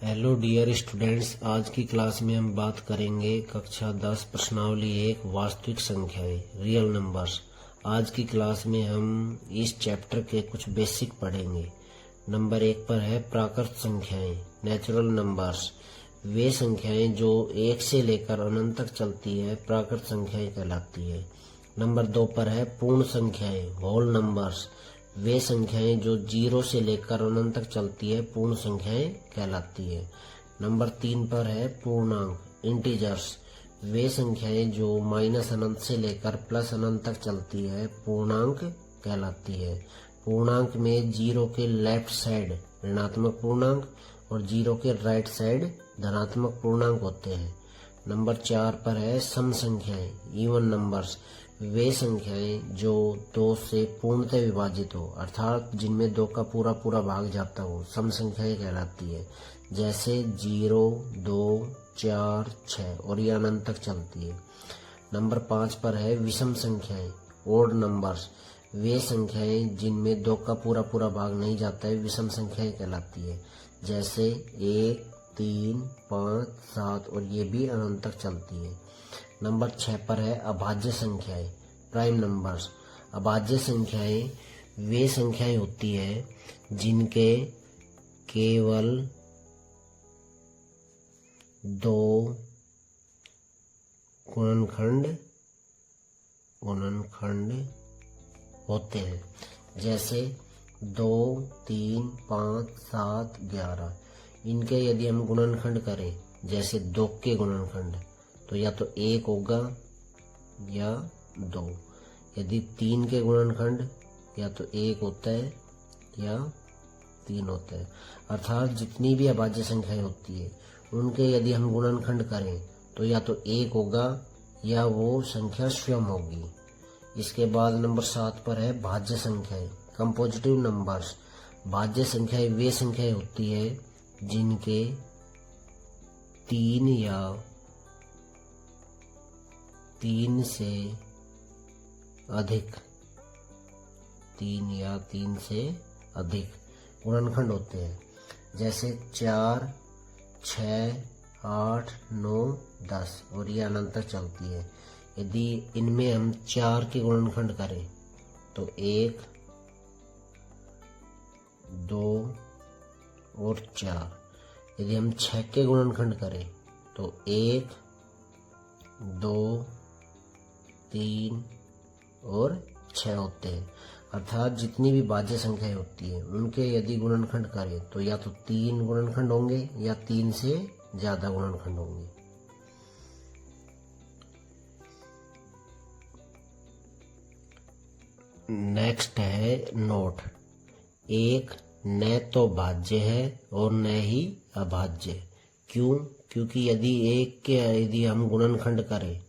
Hello dear students, आज की class में हम बात करेंगे कक्षा 10 प्रश्नावली 1 वास्तविक संख्याएं रियल नंबर्स। आज की क्लास में हम इस चैप्टर के कुछ बेसिक पढ़ेंगे। नंबर 1 पर है प्राकृत संख्याएं नेचुरल नंबर्स। वे संख्याएं जो 1 से लेकर अनंत तक चलती है प्राकृत संख्याएं कहलाती है। नंबर 2 पर है पूर्ण संख्याएं होल नंबर्स। वे संख्याएं जो 0 से लेकर अनंत तक चलती है पूर्ण संख्याएं कहलाती है। नंबर 3 पर है पूर्णांक इंटीजर्स। वे संख्याएं जो माइनस अनंत से लेकर प्लस अनंत तक चलती है पूर्णांक कहलाती है। पूर्णांक में 0 के लेफ्ट साइड ऋणात्मक पूर्णांक और 0 के राइट साइड धनात्मक पूर्णांक होते हैं। नंबर 4 पर है सम संख्याएं इवन नंबर्स। वे संख्याएं जो 2 से पूर्णतः विभाजित हो अर्थात जिनमें 2 का पूरा पूरा भाग जाता हो सम संख्याएं कहलाती है। जैसे 0, 2, 4, 6 और ये अनंत तक चलती है। नंबर 5 पर है विषम संख्याएं ओड नंबर्स। वे संख्याएं जिनमें 2 का पूरा पूरा भाग नहीं जाता है विषम संख्याएं कहलाती है। जैसे 1, 3, 5, 7 और ये भी अनंत तक चलती है। नंबर 6 पर है अभाज्य संख्याएं प्राइम नंबर्स। अभाज्य संख्याएं वे संख्याएं होती है जिनके केवल 2 गुणनखंड होते हैं। जैसे 2, 3, 5, 7, 11। इनके यदि हम गुणनखंड करें जैसे 2 के गुणनखंड तो या तो 1 होगा या 2। यदि 3 के गुणनखंड या तो 1 होता है या 3 होता है। अर्थात जितनी भी अभाज्य संख्याएं होती है उनके यदि हम गुणनखंड करें तो या तो 1 होगा या वो संख्या स्वयं होगी। इसके बाद नंबर 7 पर है भाज्य संख्याएं कंपोजिटिव नंबर्स। भाज्य संख्याएं वे संख्याएं होती है जिनके 3 या 3 से अधिक गुणनखंड होते हैं। जैसे 4, 6, 8, 9, 10 और ये अनंत तक चलती है। यदि इनमें हम 4 के गुणनखंड करें तो 1, 2 और 4। यदि हम 6 के गुणनखंड करें तो 1, 2, 3 और 6 होते हैं। अर्थात जितनी भी भाज्य संख्याएं होती है उनके यदि गुणनखंड करें तो या तो 3 गुणनखंड होंगे या 3 से ज्यादा गुणनखंड होंगे। नेक्स्ट है नोट। 1 न तो भाज्य है और न ही अभाज्य। क्यों? क्योंकि यदि हम गुणनखंड करें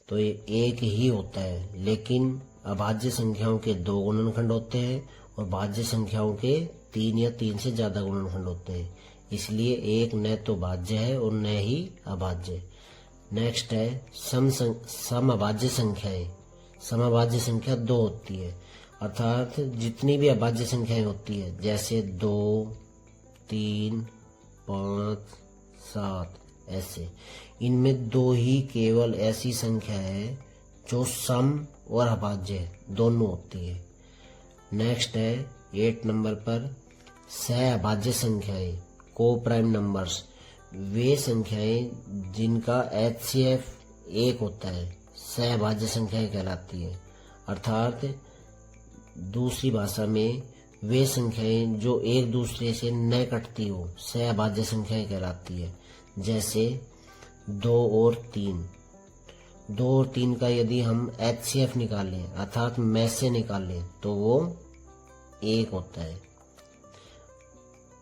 तो ये 1 ही होता है, लेकिन अभाज्य संख्याओं के 2 गुणनखंड होते हैं और भाज्य संख्याओं के 3 या 3 से ज्यादा गुणनखंड होते हैं। इसलिए 1 न तो भाज्य है और न ही अभाज्य। नेक्स्ट है समअभाज्य संख्याएं। समअभाज्य संख्या 2 होती है। अर्थात जितनी भी अभाज्य संख्याएं होती है जैसे 2, 3, 5, 7 ऐसे, इनमें 2 ही केवल ऐसी संख्या है जो सम और अभाज्य दोनों होती है। नेक्स्ट है 8 नंबर पर सहअभाज्य संख्याएं को प्राइम नंबर्स। वे संख्याएं जिनका HCF 1 होता है सहअभाज्य संख्याएं कहलाती है। अर्थात दूसरी भाषा में वे संख्याएं जो एक दूसरे से न कटती हो सहअभाज्य संख्याएं कहलाती है। जैसे 2 और 3। 2 और 3 का यदि हम HCF निकालें अर्थात में से निकालें तो वो 1 होता है।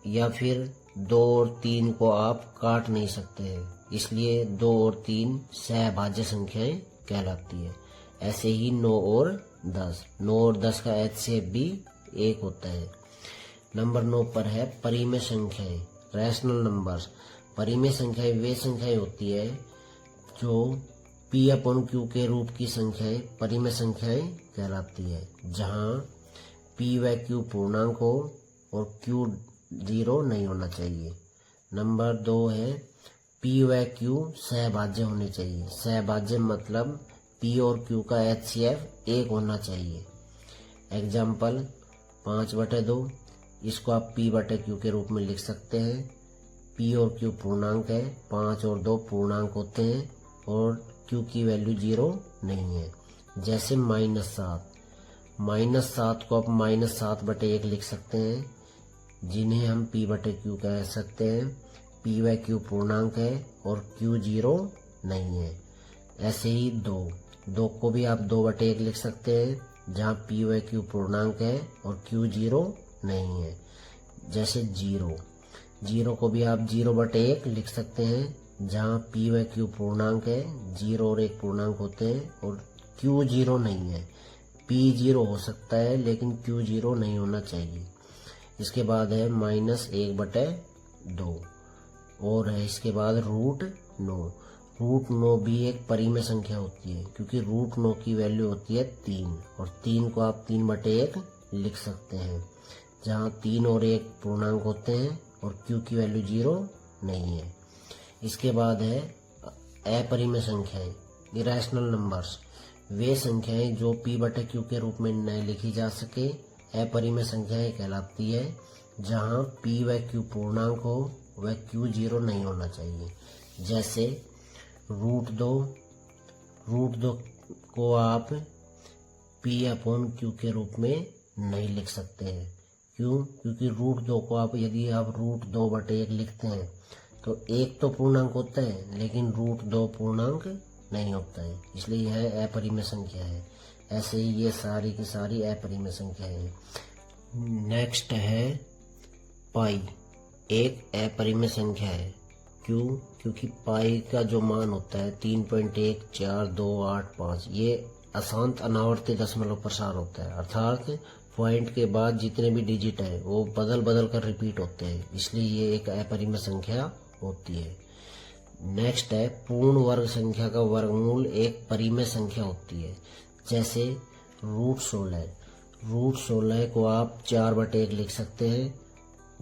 या फिर 2 और 3 को आप काट नहीं सकते हैं, इसलिए 2 और 3 सहअभाज्य संख्याएं कहलाती है। ऐसे ही 9 और 10। 9 और 10 का HCF भी 1 होता है। नंबर 9 पर है परिमेय संख्याएं रैशनल नंबर्स। परिमेय संख्याएं वे संख्याएं होती है जो P/Q के रूप की संख्याएं परिमेय संख्याएं कहलाती है, जहां P/Q पूर्णांक हो और Q 0 नहीं होना चाहिए। नंबर 2 है पी व क्यू सहभाज्य होने चाहिए। सहभाज्य मतलब पी और क्यू का HCF 1 होना चाहिए। एग्जाम्पल 5/2, इसको आप P/Q के रूप में लिख सकते हैं। P और Q पूर्णांक है, 5 और 2 पूर्णांक होते हैं और Q की वैल्यू 0 नहीं है। जैसे -7 को आप -7/1 लिख सकते हैं, जिन्हें हम P/Q कह सकते हैं। P व Q पूर्णांक है और Q 0 नहीं है। ऐसे ही 2 को भी आप 2/1 लिख सकते हैं, जहाँ P व Q पूर्णांक है और Q 0 नहीं है। जैसे 0 को भी आप 0/1 लिख सकते हैं, जहाँ P व Q पूर्णांक है, 0 और 1 पूर्णांक होते हैं और Q 0 नहीं है। P 0 हो सकता है लेकिन Q 0 नहीं होना चाहिए। इसके बाद है -1/2 और है इसके बाद √9। √9 भी एक परिमेय संख्या होती है, क्योंकि √9 की वैल्यू होती है 3 और 3 को आप 3/1 लिख सकते हैं, जहाँ 3 और 1 पूर्णांक होते हैं और Q की वैल्यू 0 नहीं है। इसके बाद है अपरिमेय संख्याएं, इरेशनल नंबर्स। वे संख्याएं जो P/Q के रूप में न लिखी जा सके अपरिमेय संख्याएं कहलाती है, जहाँ P व Q पूर्णांक हो व Q 0 नहीं होना चाहिए। जैसे √2 को आप P/Q के रूप में नहीं लिख सकते हैं। क्यों? क्योंकि √2 को आप यदि आप √2/1 लिखते हैं तो 1 तो पूर्णांक होता है लेकिन √2 पूर्णांक नहीं होता है, इसलिए यह अपरिमेय संख्या है। ऐसे ही ये सारी की सारी अपरिमेय संख्या है। नेक्स्ट है पाई, एक अपरिमेय संख्या है। क्यों? क्योंकि पाई का जो मान होता है 3.14285, ये अशांत अनावर्ती दशमलव प्रसार होता है, अर्थात पॉइंट के बाद जितने भी डिजिट है वो बदल कर रिपीट होते हैं, इसलिए ये एक अपरिमेय संख्या होती है। नेक्स्ट है पूर्ण वर्ग संख्या का वर्गमूल एक परिमेय संख्या होती है। जैसे √16 को आप 4/1 लिख सकते हैं,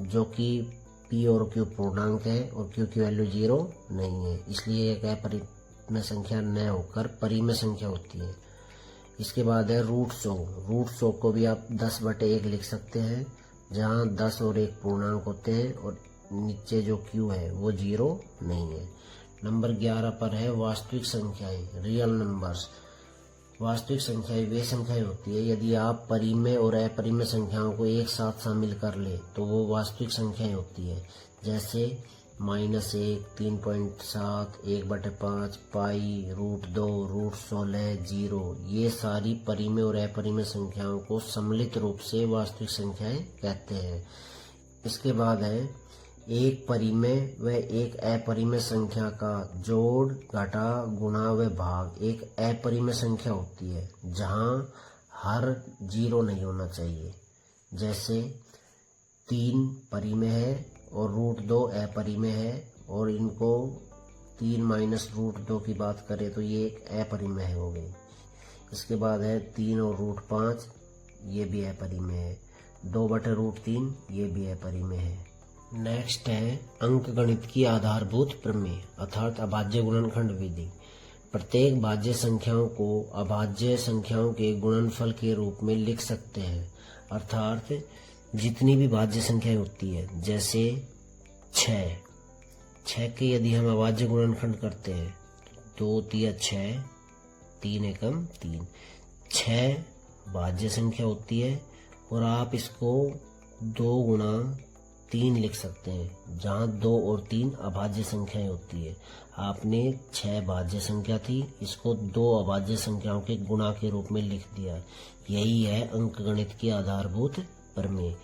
जो कि P और Q पूर्णांक है और Q की वैल्यू 0 नहीं है, इसलिए एक अपरिमेय संख्या न होकर परिमेय संख्या होती है। इसके बाद है √100 को भी आप 10/1 लिख सकते हैं, जहाँ 10 और 1 पूर्णांक होते हैं और नीचे जो Q है वो 0 नहीं है। नंबर 11 पर है वास्तविक संख्याएं, रियल नंबर्स। वास्तविक संख्याएं वे संख्याएं होती है यदि आप परिमेय और अपरिमेय संख्याओं को एक साथ शामिल कर ले तो वो वास्तविक संख्याएं होती है। जैसे -1, 3.7, 1/5, पाई, √2, √16, 0, ये सारी परिमेय और अपरिमेय संख्याओं को सम्मिलित रूप से वास्तविक संख्याएं कहते हैं। इसके बाद है एक परिमेय व एक अपरिमेय संख्या का जोड़, घटा, गुणा व भाग एक अपरिमेय संख्या होती है, जहाँ हर 0 नहीं होना चाहिए। जैसे 3 परिमेय है और √2 अपरिमेय है, और इनको 3 - √2 की बात करें तो ये एक अपरिमेय हो गई। इसके बाद है 3 और √5, ये भी अपरिमेय है। 2/√3 ये भी अपरिमेय है। नेक्स्ट है अंकगणित की आधारभूत प्रमेय, अर्थात अभाज्य गुणनखंड विधि। प्रत्येक भाज्य संख्याओं को अभाज्य संख्याओं के गुणनफल के रूप में लिख सकते हैं, अर्थात जितनी भी भाज्य संख्याएं होती है, जैसे 6 के यदि हम अभाज्य गुणनखंड करते हैं 2 तिया 6, 3 एकम 3, 6 भाज्य संख्या होती है और आप इसको 2 गुणा 3 लिख सकते हैं, जहाँ 2 और 3 अभाज्य संख्याएं होती है। आपने 6 भाज्य संख्या थी, इसको 2 अभाज्य संख्याओं के गुणा के रूप में लिख दिया। यही है अंकगणित की आधारभूत प्रमेय।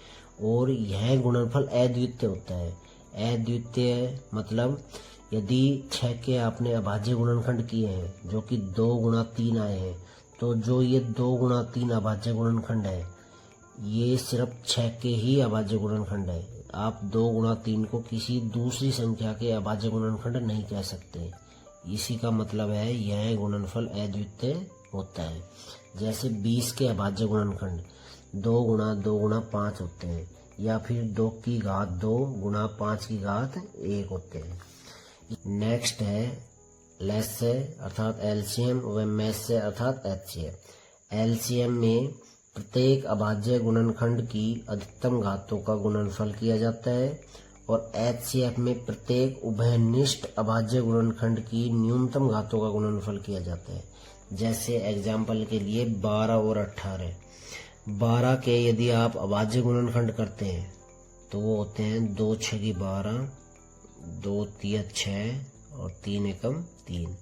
और यह गुणनफल अद्वितीय होता है। अद्वितीय मतलब यदि 6 के आपने अभाज्य गुणनखंड किए हैं जो कि 2 गुणा 3 आए हैं, तो जो ये 2 गुणा 3 अभाज्य गुणनखंड है ये सिर्फ 6 के ही अभाज्य गुणनखंड है। आप 2 गुणा 3 को किसी दूसरी संख्या के अभाज्य गुणनखंड नहीं कह सकते। इसी का मतलब है यह गुणनफल अद्वितीय होता है। जैसे 20 के अभाज्य गुणनखंड 2 गुणा 2 गुणा 5 होते हैं, या फिर 2 की घात 2 गुणा 5 की घात 1 होते हैं। नेक्स्ट है लेस से अर्थात एलसीएम व मेस से अर्थात एचसीएफ। एलसीएम में प्रत्येक अभाज्य गुणनखंड की अधिकतम घातों का गुणनफल किया जाता है और एचसीएफ में प्रत्येक उभयनिष्ठ अभाज्य गुणनखंड की न्यूनतम घातों का गुणनफल किया जाता है। जैसे एग्जाम्पल के लिए 12 और 18। 12 के यदि आप अभाज्य गुणनखंड करते हैं तो वो होते हैं 2 6 की 12, 2 3 6 और 3 एकम 3।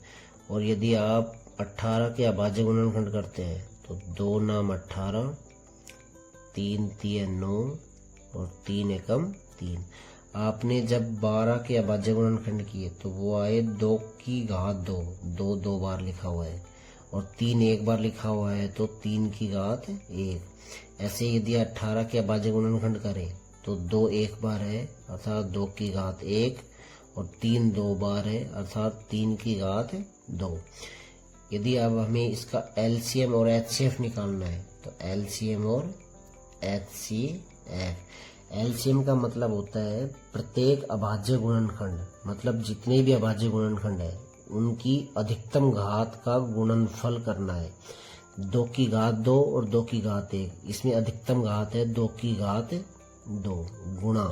और यदि आप 18 के अभाज्य गुणनखंड करते हैं तो 2 नाम 18, 3 3 9 और 3 एकम 3। आपने जब 12 के अभाज्य गुणनखंड किए तो वो आए 2 की घात 2, 2 2 बार लिखा हुआ है और 3 एक बार लिखा हुआ है तो 3 की घात 1। ऐसे यदि 18 के अभाज्य गुणनखंड करें तो 2 एक बार है अर्थात 2 की घात 1 और 3 2 बार है अर्थात 3 की घात 2। यदि अब हमें इसका एलसीएम और एचसीएफ निकालना है तो एलसीएम और एचसीएफ। एलसीएम का मतलब होता है प्रत्येक अभाज्य गुणनखंड, मतलब जितने भी अभाज्य गुणनखंड है उनकी अधिकतम घात का गुणनफल करना है। 2 की घात 2 और 2 की घात 1, इसमें अधिकतम घात है 2 की घात 2 गुणा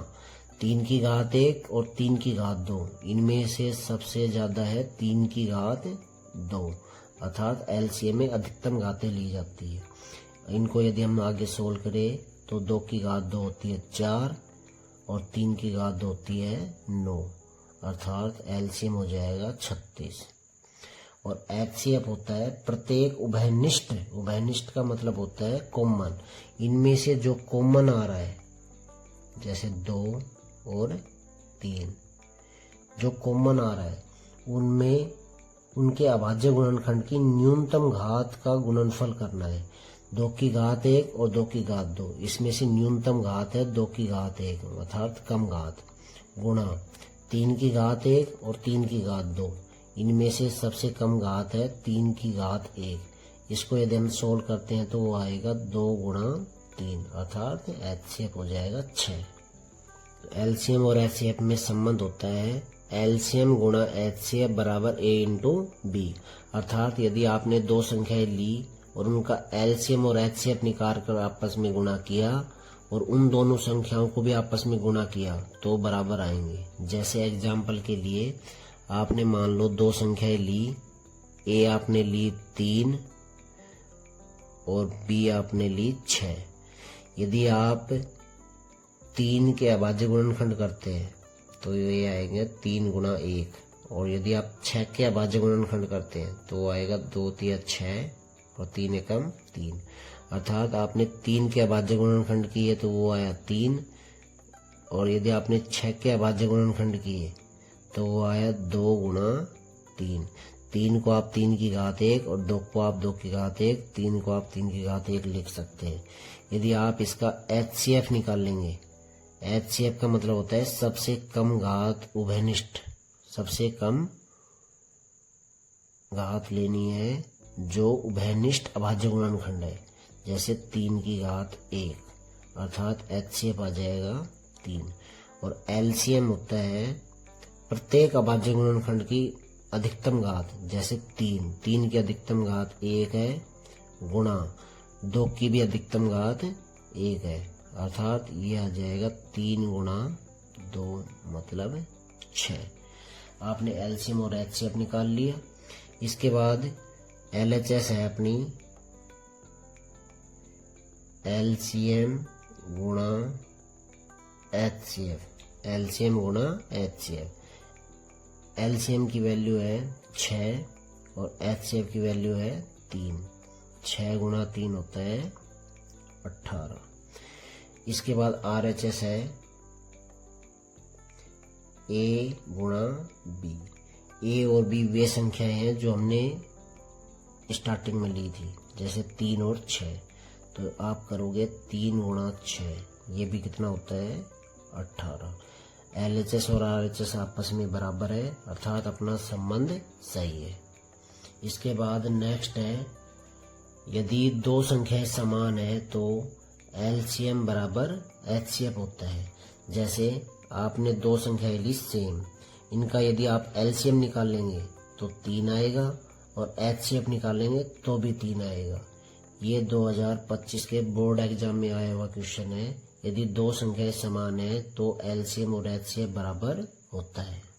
3 की घात 1 और 3 की घात 2, इनमें से सबसे ज्यादा है 3 की घात 2 अर्थात एलसीएम में अधिकतम घातें ली जाती है। इनको यदि हम आगे सोल्व करें तो 2 की घात 2 होती है 4 और 3 की घात 2 होती है 9 अर्थात एलसीएम हो जाएगा 36। और एचसीएफ होता है प्रत्येक उभयनिष्ठ, उभयनिष्ठ का मतलब होता है कॉमन, इनमें से जो कॉमन आ रहा है जैसे 2 और 3, जो कॉमन आ रहा है उनमें उनके अभाज्य गुणनखंड की न्यूनतम घात का गुणनफल करना है। 2 की घात 1 और 2 की घात 2, इसमें से न्यूनतम घात है 2 की घात 1 अर्थात कम घात, गुणा 3 की घात 1 और 3 की घात 2, इनमें से सबसे कम घात है 3 की घात 1। इसको यदि हम सोल्व करते हैं तो वो आएगा 2 गुणा 3 अर्थात एचसीएफ हो जाएगा 6। एलसीएम और एचसीएफ में संबंध होता है एलसीएम गुणा एचसीएफ बराबर ए इंटू बी। अर्थात यदि आपने 2 संख्याएं ली और उनका एलसीएम और एचसीएफ निकाल कर आपस में गुणा किया और उन दोनों संख्याओं को भी आपस में गुणा किया तो बराबर आएंगे। जैसे एग्जाम्पल के लिए आपने मान लो 2 संख्याएं ली, ए आपने ली 3 और बी आपने ली 6। यदि आप 3 के अभाज्य गुणनखंड करते हैं तो ये आएंगे 3 गुणा 1 और यदि आप 6 के अभाज्य गुणनखंड करते हैं तो वो आएगा 2 3 6 और 3 एकम 3 अर्थात आपने 3 के अभाज्य गुणनखंड किए तो वो आया 3 और यदि आपने 6 के अभाज्य गुणनखंड किए तो वो आया 2 गुणा 3। 3 को आप 3 की घात 1 और 2 को आप 2 की घात 1, 3 को आप 3 की घात 1 लिख सकते हैं। यदि आप इसका एचसीएफ निकाल लेंगे, एचसीएफ का मतलब होता है सबसे कम घात उभयनिष्ठ, सबसे कम घात लेनी है जो उभयनिष्ठ अभाज्य गुणनखंड है। जैसे 3 की घात 1 अर्थात एचसीएफ आ जाएगा 3। और एलसीएम होता है प्रत्येक अभाज्य गुणनखंड की अधिकतम घात, जैसे 3 की अधिकतम घात 1 है गुणा 2 की भी अधिकतम घात 1 है अर्थात ये आ जाएगा 3 गुणा 2 मतलब 6। आपने एलसीएम और एचसीएफ निकाल लिया। इसके बाद एलएचएस है अपनी एलसीएम गुणा एचसीएफ, एलसीएम गुणा एचसीएफ। एलसीएम की वैल्यू है 6 और एचसीएफ की वैल्यू है 3। 6 गुणा 3 होता है 18। इसके बाद आरएचएस है ए गुणा बी। ए और बी वे संख्याएं हैं जो हमने स्टार्टिंग में ली थी, जैसे 3 और 6। तो आप करोगे 3 गुणा 6, ये भी कितना होता है 18। एलएचएस और आरएचएस आपस में बराबर है अर्थात अपना संबंध सही है। इसके बाद नेक्स्ट है यदि 2 संख्याएं समान है तो एलसीएम बराबर एचसीएफ होता है। जैसे आपने दो संख्याएं ली सेम, इनका यदि आप एलसीएम निकाल लेंगे तो 3 आएगा और एचसीएफ निकालेंगे तो भी 3 आएगा। ये 2025 के बोर्ड एग्जाम में आया हुआ क्वेश्चन है। यदि दो संख्याएं समान है तो एलसीएम और एचसीएफ बराबर होता है।